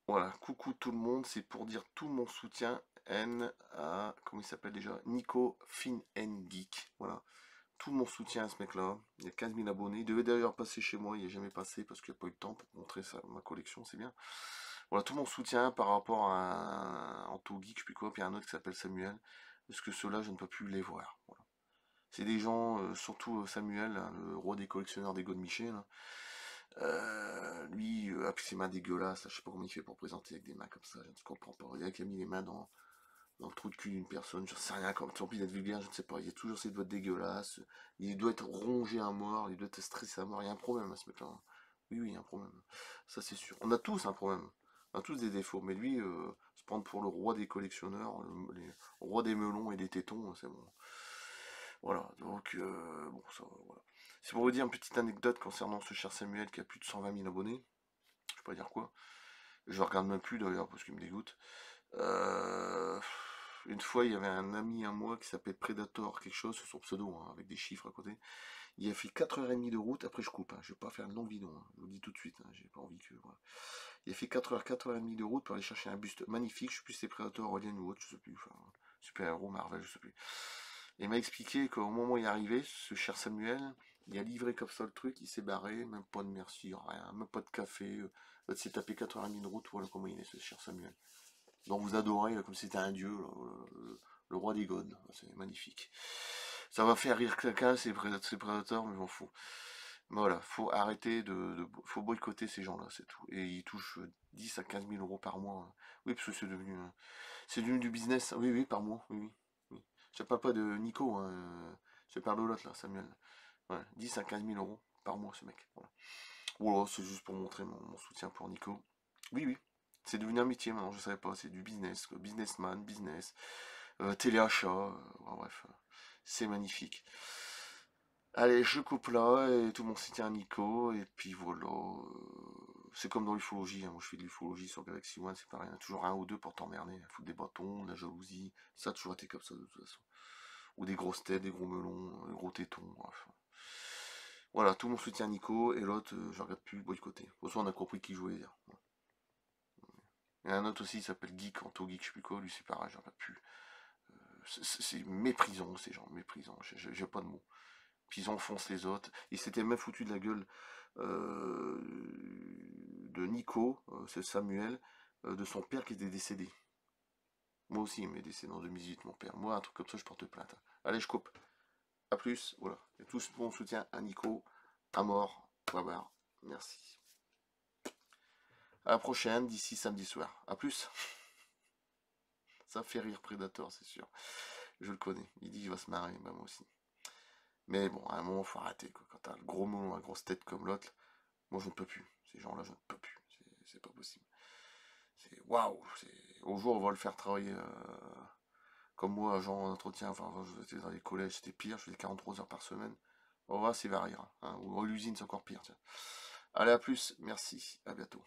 Voilà, coucou tout le monde, c'est pour dire tout mon soutien N à, comment il s'appelle déjà, Nico Fin Geek. Voilà, tout mon soutien à ce mec-là. Il y a 15 000 abonnés. Il devait d'ailleurs passer chez moi, il n'est jamais passé parce qu'il n'a pas eu le temps pour montrer ma collection, c'est bien. Voilà, tout mon soutien par rapport à un Anto Geek, je sais plus quoi, puis un autre qui s'appelle Samuel, parce que ceux-là, je ne peux plus les voir. Voilà. C'est des gens, surtout Samuel, hein, le roi des collectionneurs des Godemiché, là. Lui, puis ses mains dégueulasses, là, je sais pas comment il fait pour présenter avec des mains comme ça, je ne comprends pas. Il a mis les mains dans le trou de cul d'une personne, je sais rien, comme tant pis d'être vulgaire, je ne sais pas. Il y a toujours ses doigts dégueulasses, il doit être rongé à mort, il doit être stressé à mort, il y a un problème à ce mec-là, hein. Oui, oui, il y a un problème. Ça, c'est sûr. On a tous un problème. On a tous des défauts, mais lui, se prendre pour le roi des collectionneurs, le roi des melons et des tétons, c'est bon. Voilà, donc, bon, ça, voilà. C'est pour vous dire une petite anecdote concernant ce cher Samuel qui a plus de 120 000 abonnés. Je sais pas dire quoi. Je regarde même plus d'ailleurs parce qu'il me dégoûte. Euh, une fois, il y avait un ami à moi qui s'appelait Predator, quelque chose, sur son pseudo, hein, avec des chiffres à côté. Il a fait 4h30 de route, après je coupe, hein, je vais pas faire une longue vidéo, hein, je vous le dis tout de suite, hein, j'ai pas envie que. Voilà. Il a fait 4h30 de route pour aller chercher un buste magnifique, je sais plus si c'est Predator, Alien ou autre, je sais plus, enfin, super-héros, Marvel, je sais plus. Et il m'a expliqué qu'au moment où il est arrivé, ce cher Samuel, il a livré comme ça le truc, il s'est barré, même pas de merci, rien, même pas de café, il s'est tapé 4h30 de route, voilà comment il est ce cher Samuel. Donc vous adorez, comme si c'était un dieu, là, le roi des gones, c'est magnifique. Ça va faire rire quelqu'un, ces prédateurs, mais je m'en fous. Voilà, faut arrêter faut boycotter ces gens-là, c'est tout. Et ils touchent 10 à 15 000 euros par mois, hein. Oui, parce que c'est devenu du business. Oui, oui, par mois, oui, oui. Oui. Je parle pas de Nico, hein, je parle de l'autre là, Samuel. Ouais, 10 à 15 000 euros par mois, ce mec. Voilà. Voilà, c'est juste pour montrer mon soutien pour Nico. Oui, oui. C'est devenu un métier maintenant, je savais pas, c'est du business, quoi. Businessman, business, téléachat, bref, c'est magnifique. Allez, je coupe là, et tout mon soutien à Nico, et puis voilà. C'est comme dans l'ufologie, hein. Moi je fais de l'ufologie sur Galaxy One, c'est pareil, il y en a toujours un ou deux pour t'emmerder, foutre des bâtons, de la jalousie, ça a toujours été comme ça de toute façon. Ou des grosses têtes, des gros melons, des gros tétons, bref. Voilà, tout mon soutien à Nico, et l'autre, je regarde plus boycotter. De toute façon, on a compris qui je voulais dire. Il y en a un autre aussi, il s'appelle Geek, Anto Geek, je sais plus quoi, lui c'est pareil, je regarde plus. C'est méprisant, ces gens, méprisant, j'ai pas de mots. Puis ils enfoncent les autres. Il s'était même foutu de la gueule euh, de Nico, c'est Samuel, de son père qui était décédé. Moi aussi, il m'est décédé en 2018, mon père. Moi, un truc comme ça, je porte plainte. Allez, je coupe. A plus, voilà. Et tout mon soutien à Nico, à mort. Bye bye. Merci. À la prochaine, d'ici samedi soir. A plus. Ça fait rire Predator, c'est sûr. Je le connais. Il dit qu'il va se marrer, bah moi aussi. Mais bon, à un moment, faut arrêter, quoi. Quand t'as le gros melon, la grosse tête comme l'autre, moi je ne peux plus. Ces gens-là, je ne peux plus. C'est pas possible. C'est waouh. Au jour, on va le faire travailler comme moi, agent en entretien. Enfin, j'étais dans les collèges, c'était pire. Je faisais 43 heures par semaine. On va voir s'il va rire, hein. Ou à l'usine, c'est encore pire. Tiens. Allez, à plus. Merci. À bientôt.